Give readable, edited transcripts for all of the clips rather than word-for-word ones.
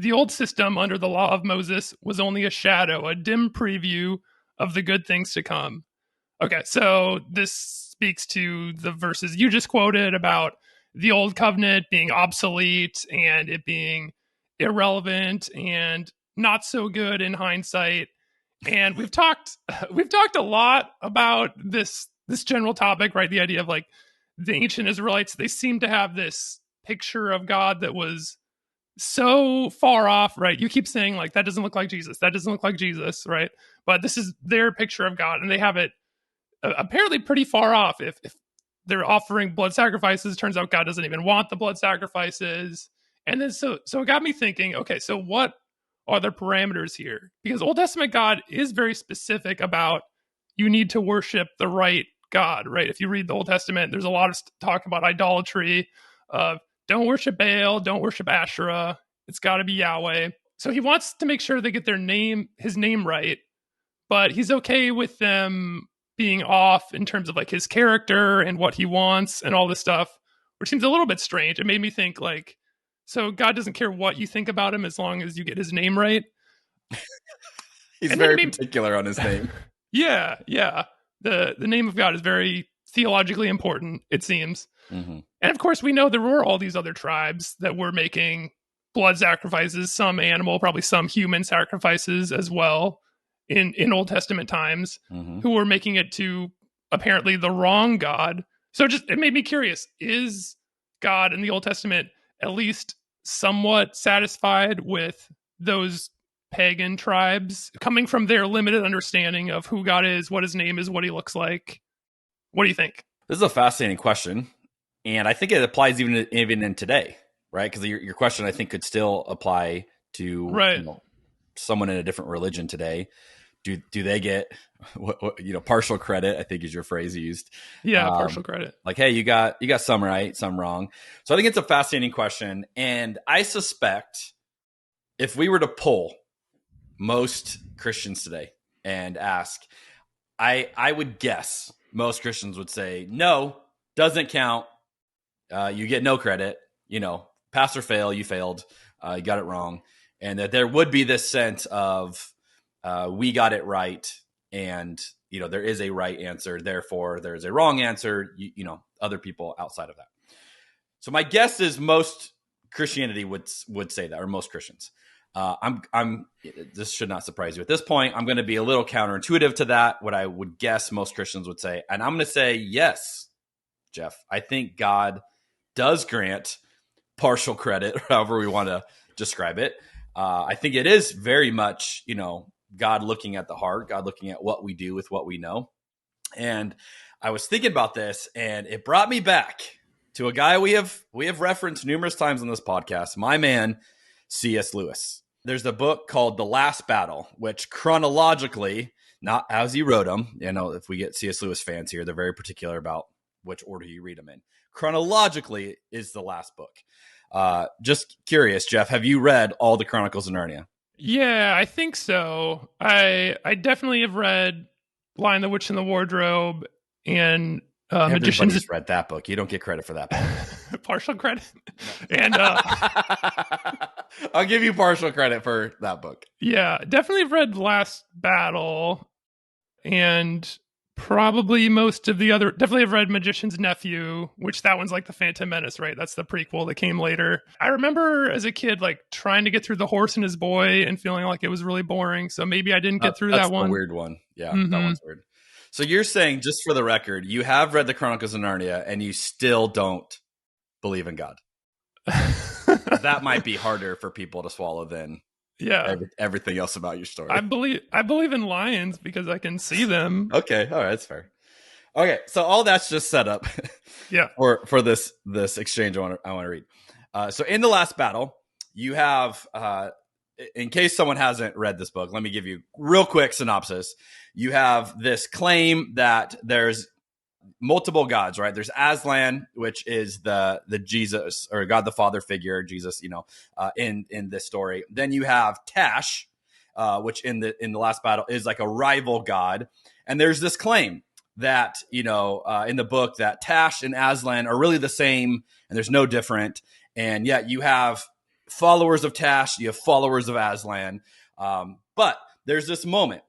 the old system under the law of Moses was only a shadow, a dim preview of the good things to come. Okay, so this speaks to the verses you just quoted about the old covenant being obsolete and it being irrelevant and not so good in hindsight. And we've talked a lot about this general topic, right? The idea of like the ancient Israelites, they seem to have this picture of God that was so far off, right? You keep saying like that doesn't look like Jesus, that doesn't look like Jesus, right? But this is their picture of God, and they have it apparently pretty far off. If they're offering blood sacrifices, turns out God doesn't even want the blood sacrifices. And then so it got me thinking, okay, so what are the parameters here? Because Old Testament God is very specific about you need to worship the right God, right? If you read the Old Testament, there's a lot of talk about idolatry, of don't worship Baal, don't worship Asherah. It's got to be Yahweh. So he wants to make sure they get his name right, but he's okay with them being off in terms of like his character and what he wants and all this stuff, which seems a little bit strange. It made me think like, so God doesn't care what you think about him as long as you get his name right. He's very particular on his name. Yeah. The name of God is very theologically important, it seems. Mm-hmm. And of course, we know there were all these other tribes that were making blood sacrifices, some animal, probably some human sacrifices as well in Old Testament times, mm-hmm. who were making it to apparently the wrong God. So it made me curious, is God in the Old Testament at least somewhat satisfied with those pagan tribes coming from their limited understanding of who God is, what his name is, what he looks like? What do you think? This is a fascinating question. And I think it applies even in today, right? Because your question, I think, could still apply to someone in a different religion today. Do they get partial credit? I think is your phrase used. Yeah, partial credit. Like, hey, you got some right, some wrong. So I think it's a fascinating question, and I suspect if we were to poll most Christians today and ask, I would guess most Christians would say no, doesn't count. You get no credit. Pass or fail, you failed. You got it wrong, and that there would be this sense of we got it right, and there is a right answer, therefore there's a wrong answer. Other people outside of that. So my guess is most Christianity would say that, or most Christians. This should not surprise you at this point. I'm going to be a little counterintuitive to that. What I would guess most Christians would say, and I'm going to say yes, Jeff. I think God does grant partial credit, however we want to describe it. I think it is very much, God looking at the heart, God looking at what we do with what we know. And I was thinking about this, and it brought me back to a guy we have referenced numerous times on this podcast, my man, C.S. Lewis. There's a book called The Last Battle, which chronologically, not as he wrote them, if we get C.S. Lewis fans here, they're very particular about which order you read them in. Chronologically is the last book. Just curious, Jeff, have you read all the Chronicles of Narnia? Yeah, I think so. I definitely have read Lion, the Witch, and the Wardrobe and Magician's. Everybody's read that book. You don't get credit for that book. Partial credit. No. And I'll give you partial credit for that book. Yeah, definitely have read Last Battle and probably most of the other. Definitely have read Magician's Nephew, which that one's like the Phantom Menace, right? That's the prequel that came later. I remember as a kid like trying to get through The Horse and His Boy and feeling like it was really boring. So maybe I didn't get through that one. That's the weird one. Yeah, mm-hmm. That one's weird. So you're saying, just for the record, you have read the Chronicles of Narnia and you still don't believe in God. That might be harder for people to swallow than everything else about your story. I believe in lions because I can see them. Okay, all right, that's fair. Okay, so all that's just set up. Yeah. For this exchange I want to read. So in The Last Battle, you have in case someone hasn't read this book, let me give you real quick synopsis. You have this claim that there's multiple gods, right? There's Aslan, which is the Jesus or God the Father figure, Jesus, in this story. Then you have Tash, which in the last battle is like a rival god. And there's this claim that, in the book that Tash and Aslan are really the same and there's no different. And yet you have followers of Tash, you have followers of Aslan. But there's this moment,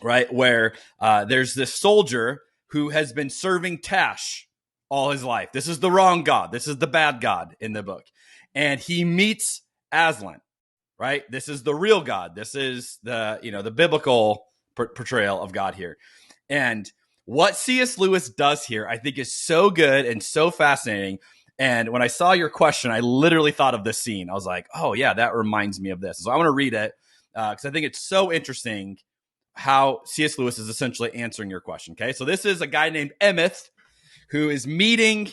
right, where there's this soldier who has been serving Tash all his life. This is the wrong god. This is the bad god in the book. And he meets Aslan, right? This is the real God. This is the biblical portrayal of God here. And what C.S. Lewis does here, I think, is so good and so fascinating. And when I saw your question, I literally thought of this scene. I was like, oh, yeah, that reminds me of this. So I want to read it because I think it's so interesting how C.S. Lewis is essentially answering your question. Okay, so this is a guy named Emeth who is meeting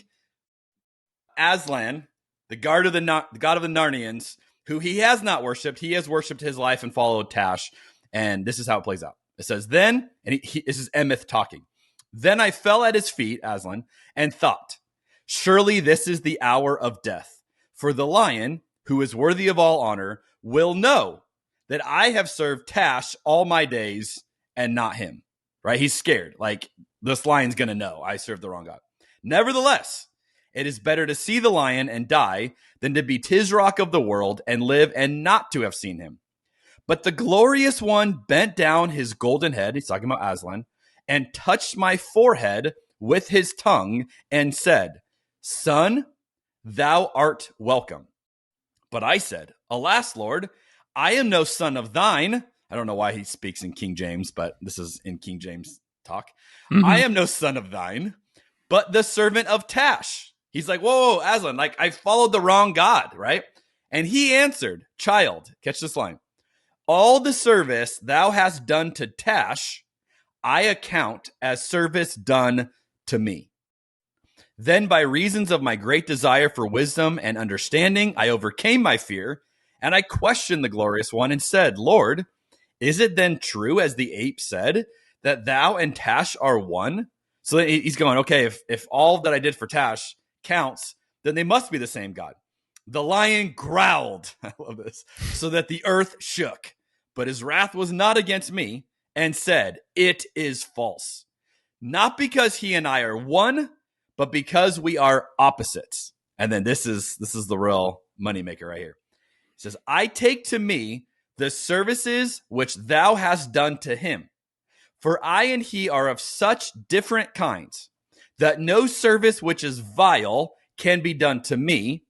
Aslan, the god of the Narnians, who he has not worshipped. He has worshipped his life and followed Tash. And this is how it plays out. It says, then, and this is Emeth talking. Then I fell at his feet, Aslan, and thought, surely this is the hour of death. For the lion, who is worthy of all honor, will know that I have served Tash all my days and not him. Right? He's scared. Like, this lion's going to know I served the wrong God. Nevertheless, it is better to see the lion and die than to be Tisroc of the world and live and not to have seen him. But the glorious one bent down his golden head, he's talking about Aslan, and touched my forehead with his tongue and said, son, thou art welcome. But I said, alas, Lord, I am no son of thine. I don't know why he speaks in King James, but this is in King James talk. Mm-hmm. I am no son of thine, but the servant of Tash. He's like, whoa, Aslan, like I followed the wrong God, right? And he answered, child, catch this line. All the service thou hast done to Tash, I account as service done to me. Then by reasons of my great desire for wisdom and understanding, I overcame my fear, and I questioned the glorious one and said, Lord, is it then true, as the ape said, that thou and Tash are one? So he's going, okay, if all that I did for Tash counts, then they must be the same God. The lion growled, I love this, so that the earth shook. But his wrath was not against me, and said, it is false. Not because he and I are one, but because we are opposites. And then this is the real moneymaker right here. He says, I take to me the services which thou hast done to him. For I and he are of such different kinds, that no service which is vile can be done to me,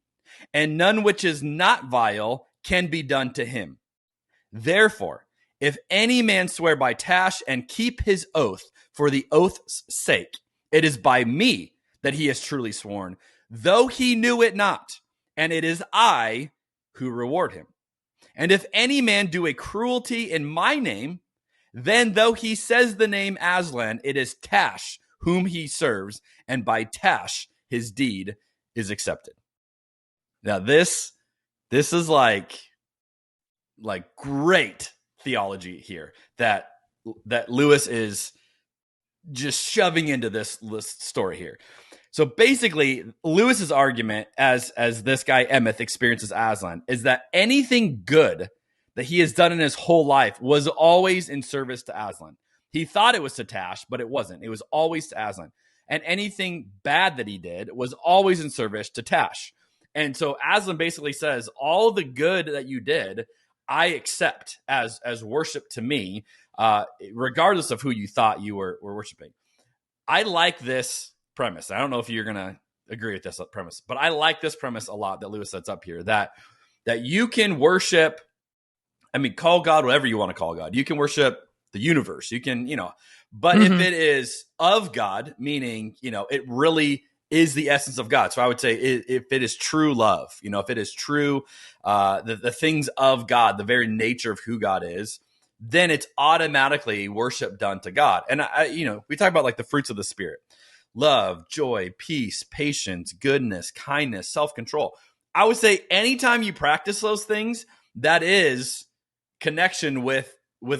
and none which is not vile can be done to him. Therefore, if any man swear by Tash and keep his oath for the oath's sake, it is by me that he has truly sworn, though he knew it not, and it is I who reward him. And if any man do a cruelty in my name, then though he says the name Aslan, it is Tash whom he serves, and by Tash his deed is accepted. Now this is like great theology here that Lewis is just shoving into this story here. So basically, Lewis's argument, as this guy Emeth experiences Aslan, is that anything good that he has done in his whole life was always in service to Aslan. He thought it was to Tash, but it wasn't. It was always to Aslan. And anything bad that he did was always in service to Tash. And so Aslan basically says, all the good that you did, I accept as worship to me, regardless of who you thought you were worshiping. I like this premise. I don't know if you're going to agree with this premise, but I like this premise a lot that Lewis sets up here, that you can worship, call God whatever you want to call God. You can worship the universe. You can, but if it is of God, meaning, it really is the essence of God. So I would say if it is true love, if it is true, the things of God, the very nature of who God is, then it's automatically worship done to God. And we talk about like the fruits of the Spirit: love, joy, peace, patience, goodness, kindness, self-control. I would say anytime you practice those things, that is connection with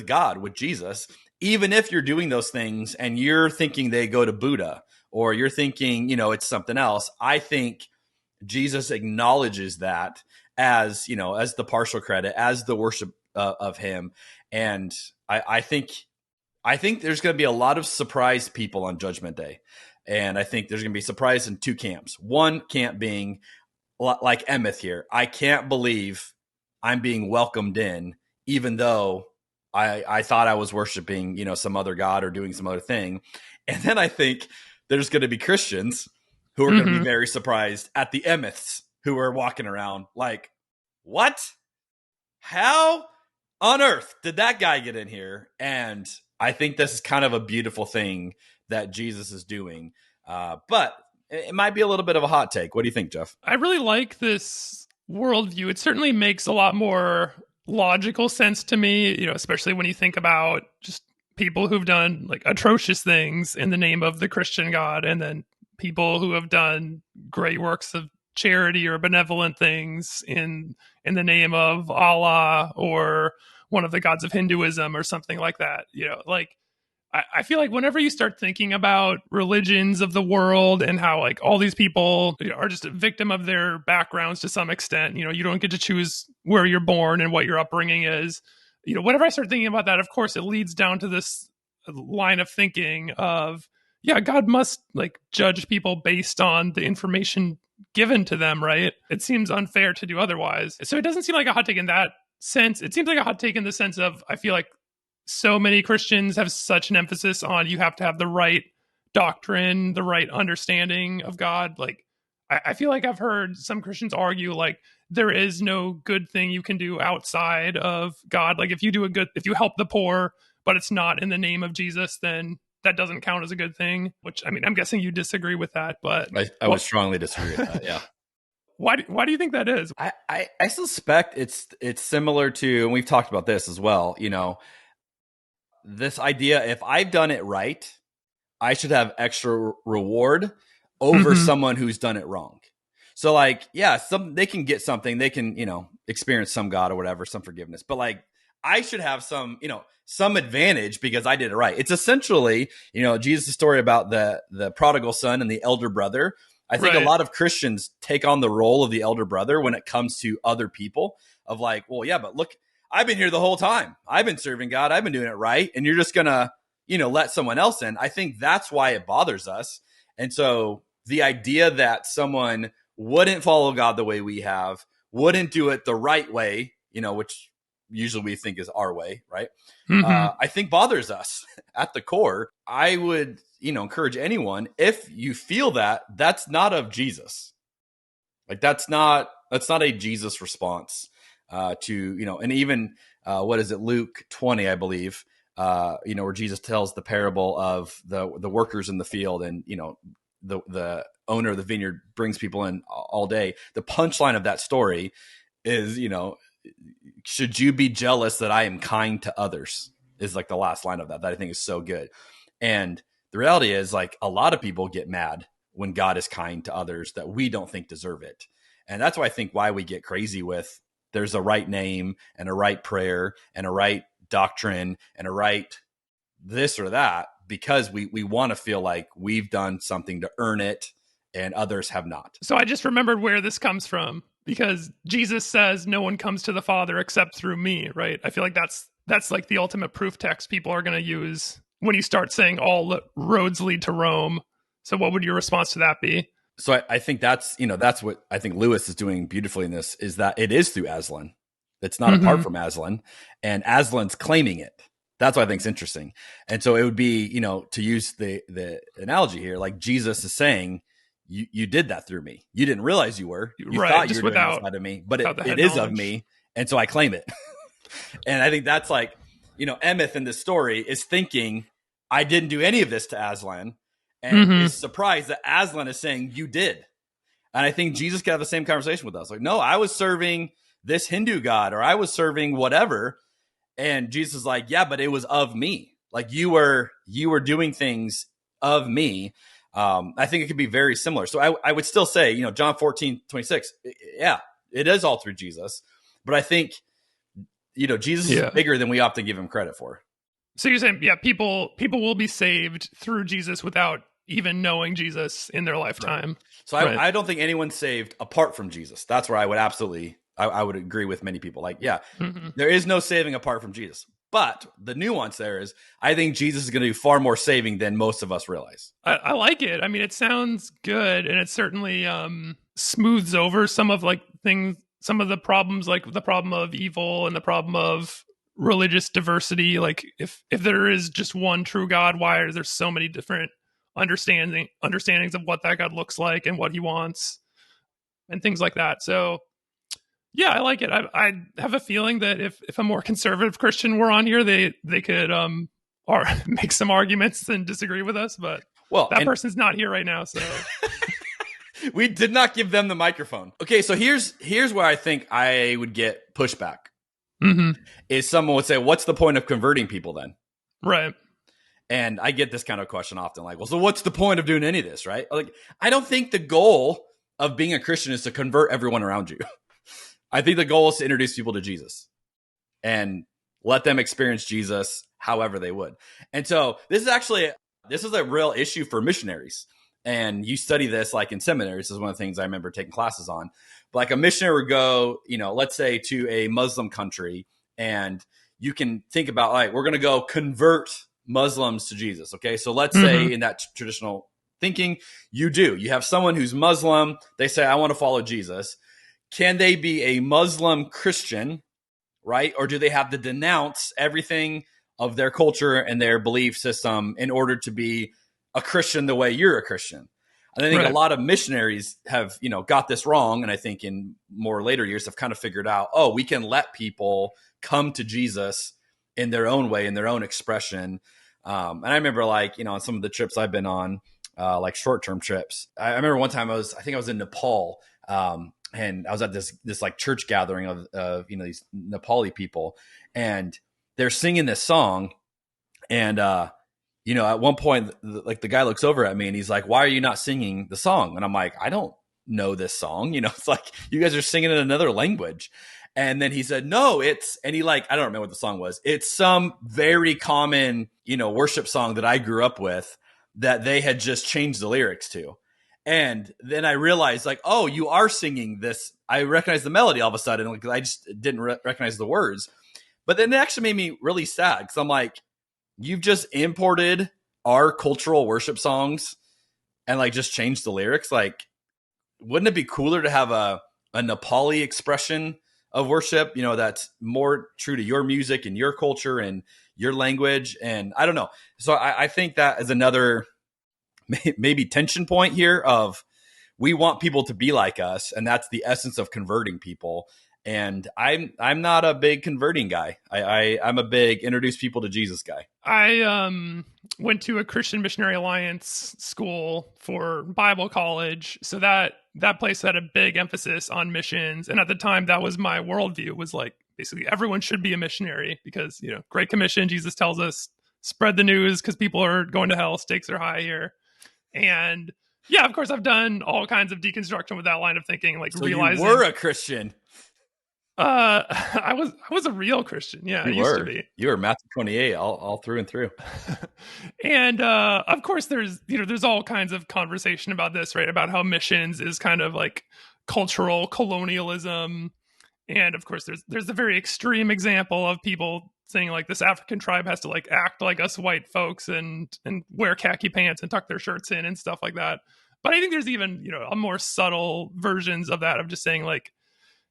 God, with Jesus, even if you're doing those things and you're thinking they go to Buddha, or you're thinking, it's something else. I think Jesus acknowledges that as the partial credit, as the worship of him. And I think there's going to be a lot of surprised people on Judgment Day. And I think there's going to be surprise in two camps. One camp being, like Emmeth here. I can't believe I'm being welcomed in, even though I thought I was worshiping, some other god or doing some other thing. And then I think there's going to be Christians who are going to be Mm-hmm. very surprised at the Emmeths who are walking around like, what? How on earth did that guy get in here? And I think this is kind of a beautiful thing that Jesus is doing. But it might be a little bit of a hot take. What do you think, Jeff? I really like this worldview. It certainly makes a lot more logical sense to me, especially when you think about just people who've done like atrocious things in the name of the Christian God, and then people who have done great works of charity or benevolent things in the name of Allah or one of the gods of Hinduism or something like that. Like I feel like whenever you start thinking about religions of the world and how like all these people are just a victim of their backgrounds to some extent, you don't get to choose where you're born and what your upbringing is. Whenever I start thinking about that, of course, it leads down to this line of thinking of, yeah, God must like judge people based on the information given to them, right? It seems unfair to do otherwise. So it doesn't seem like a hot take in that sense. It seems like a hot take in the sense of, I feel like so many Christians have such an emphasis on you have to have the right doctrine, the right understanding of God. Like, I feel like I've heard some Christians argue like there is no good thing you can do outside of God. Like, if you help the poor, but it's not in the name of Jesus, then that doesn't count as a good thing. Which, I mean, I'm guessing you disagree with that, but I would strongly disagree with that. Yeah. Why do you think that is? I suspect it's similar to, and we've talked about this as well, this idea, if I've done it right, I should have extra reward over Mm-hmm. someone who's done it wrong. So like, yeah, they can get something, they can, experience some God or whatever, some forgiveness, but like I should have some, some advantage because I did it right. It's essentially, Jesus' story about the prodigal son and the elder brother. I think Right. a lot of Christians take on the role of the elder brother when it comes to other people of like, well, yeah, but look, I've been here the whole time. I've been serving God. I've been doing it right. And you're just going to, let someone else in. I think that's why it bothers us. And so the idea that someone wouldn't follow God the way we have, wouldn't do it the right way, which usually we think is our way, right? Mm-hmm. I think bothers us at the core. I would, encourage anyone, if you feel that, that's not of Jesus. Like that's not a Jesus response to, and even what is it, Luke 20, I believe, where Jesus tells the parable of the workers in the field, and the owner of the vineyard brings people in all day. The punchline of that story is, should you be jealous that I am kind to others? Is like the last line of that I think is so good. And the reality is, like, a lot of people get mad when God is kind to others that we don't think deserve it. And that's why I think why we get crazy with there's a right name and a right prayer and a right doctrine and a right this or that, because we want to feel like we've done something to earn it and others have not. So I just remembered where this comes from, because Jesus says no one comes to the Father except through me, right? I feel like that's like the ultimate proof text people are going to use when you start saying all roads lead to Rome. So what would your response to that be? So I think that's what I think Lewis is doing beautifully in this, is that it is through Aslan. It's not apart from Aslan, and Aslan's claiming it. That's what I think is interesting. And so it would be, to use the analogy here, like Jesus is saying, you did that through me. You didn't realize you were. You right, thought just you were doing without this out of me, but it is is of me, and so I claim it. And I think that's like, Emmeth in this story is thinking, I didn't do any of this to Aslan, and is surprised that Aslan is saying, you did. And I think Jesus could have the same conversation with us. Like, no, I was serving this Hindu god, or I was serving whatever. And Jesus is like, yeah, but it was of me. Like you were doing things of me. I think it could be very similar. So I would still say, John 14:26, yeah, it is all through Jesus. But I think, Jesus is bigger than we often give him credit for. So you're saying, yeah, people will be saved through Jesus without even knowing Jesus in their lifetime. Right. So I don't think anyone's saved apart from Jesus. That's where I would absolutely, I would agree with many people. Like, yeah, there is no saving apart from Jesus. But the nuance there is, I think Jesus is going to do far more saving than most of us realize. I like it. I mean, it sounds good, and it's certainly smooths over some of like things, some of the problems, like the problem of evil and the problem of religious diversity. Like if there is just one true God, why are there so many different understandings of what that God looks like and what he wants and things like that? So yeah, I like it. I have a feeling that if a more conservative Christian were on here, they could or make some arguments and disagree with us, but Well, that and person's not here right now, so we did not give them the microphone. Okay, so here's where I think I would get pushback. Is someone would say, "What's the point of converting people then?" Right. And I get this kind of question often, like, "Well, so what's the point of doing any of this?" Right? Like, I don't think the goal of being a Christian is to convert everyone around you. I think the goal is to introduce people to Jesus and let them experience Jesus however they would. And so this is a real issue for missionaries. And you study this like in seminary. This is one of the things I remember taking classes on. But like a missionary would go, let's say to a Muslim country, and you can think about, like, we're going to go convert Muslims to Jesus. Okay. So let's say in that traditional thinking, you have someone who's Muslim. They say, I want to follow Jesus. Can they be a Muslim Christian, right? Or do they have to denounce everything of their culture and their belief system in order to be a Christian the way you're a Christian? And I think a lot of missionaries have, got this wrong. And I think in more later years have kind of figured out, we can let people come to Jesus in their own way, in their own expression. And I remember, like, on some of the trips I've been on, like short-term trips, I remember one time I think I was in Nepal, and I was at this like church gathering of these Nepali people, and they're singing this song. And, at one point, like the guy looks over at me and he's like, "Why are you not singing the song?" And I'm like, "I don't know this song." It's like, you guys are singing in another language. And then he said, "No, and he, like, I don't remember what the song was. It's some very common, worship song that I grew up with that they had just changed the lyrics to." And then I realized, like, oh, you are singing this. I recognize the melody all of a sudden. Like, I just didn't recognize the words. But then it actually made me really sad, because I'm like, you've just imported our cultural worship songs and, like, just changed the lyrics. Like, wouldn't it be cooler to have a Nepali expression of worship, that's more true to your music and your culture and your language? And I don't know. So I think that is another maybe tension point here of, we want people to be like us, and that's the essence of converting people. And I'm not a big converting guy. I'm a big introduce people to Jesus guy. I went to a Christian Missionary Alliance school for Bible college, so that place had a big emphasis on missions. And at the time, that was my worldview, was like, basically everyone should be a missionary, because Great Commission, Jesus tells us, spread the news because people are going to hell, stakes are high here. And yeah, of course, I've done all kinds of deconstruction with that line of thinking, like, so realizing you were a Christian. I was a real Christian. Yeah, I used to be. You were Matthew 28 all through and through. And of course, there's all kinds of conversation about this, right? About how missions is kind of like cultural colonialism. And of course, there's a very extreme example of people saying, like, this African tribe has to, like, act like us white folks and wear khaki pants and tuck their shirts in and stuff like that. But I think there's even, a more subtle versions of that, of just saying, like,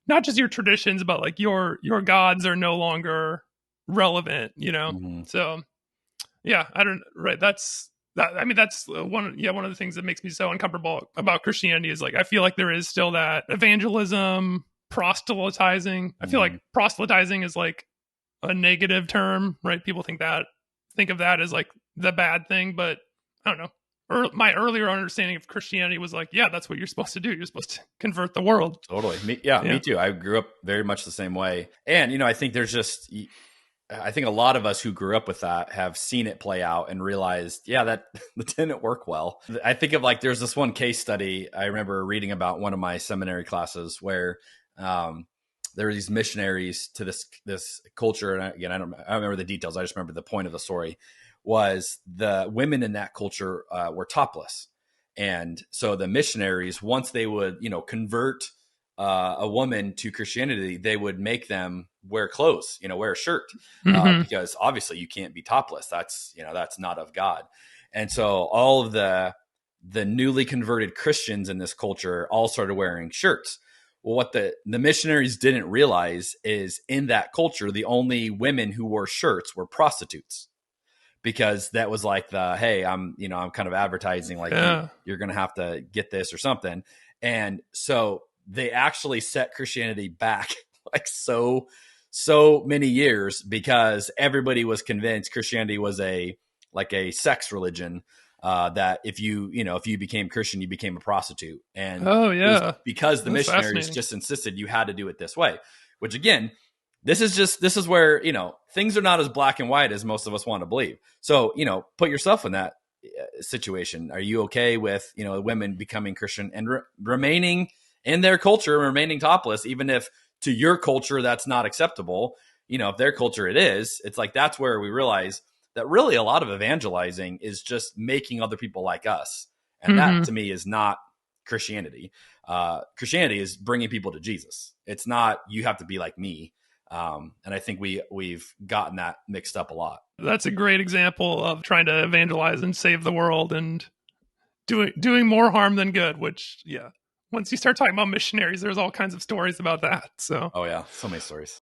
not just your traditions, but like your gods are no longer relevant, So yeah, that's one of the things that makes me so uncomfortable about Christianity, is like, I feel like there is still that evangelism, proselytizing. I feel like proselytizing is like a negative term, right? People think of that as like the bad thing, but I don't know. My earlier understanding of Christianity was like, yeah, that's what you're supposed to do. You're supposed to convert the world. Totally. Me too. I grew up very much the same way. And, I think I think a lot of us who grew up with that have seen it play out and realized, yeah, that didn't work well. I think of, like, there's this one case study I remember reading about one of my seminary classes where there were these missionaries to this culture. And again, I don't remember the details. I just remember the point of the story was the women in that culture were topless. And so the missionaries, once they would, convert a woman to Christianity, they would make them wear clothes, wear a shirt, because obviously you can't be topless. That's not of God. And so all of the the newly converted Christians in this culture all started wearing shirts. Well, what the missionaries didn't realize is in that culture, the only women who wore shirts were prostitutes, because that was like the, hey, I'm kind of advertising like Yeah. you're going to have to get this or something. And so they actually set Christianity back like so many years, because everybody was convinced Christianity was a sex religion, that if you became Christian, you became a prostitute. And Oh, it was yeah. because the That's missionaries fascinating. just insisted you had to do it this way, which again, this is where, things are not as black and white as most of us want to believe. So, put yourself in that situation. Are you okay with, women becoming Christian and remaining in their culture, remaining topless, even if to your culture that's not acceptable? If their culture it is, it's like, that's where we realize that really a lot of evangelizing is just making other people like us. And that Mm-hmm. to me is not Christianity. Christianity is bringing people to Jesus. It's not, you have to be like me. And I think we've gotten that mixed up a lot. That's a great example of trying to evangelize and save the world and doing more harm than good, which, yeah. Once you start talking about missionaries, there's all kinds of stories about that. So Oh yeah, so many stories.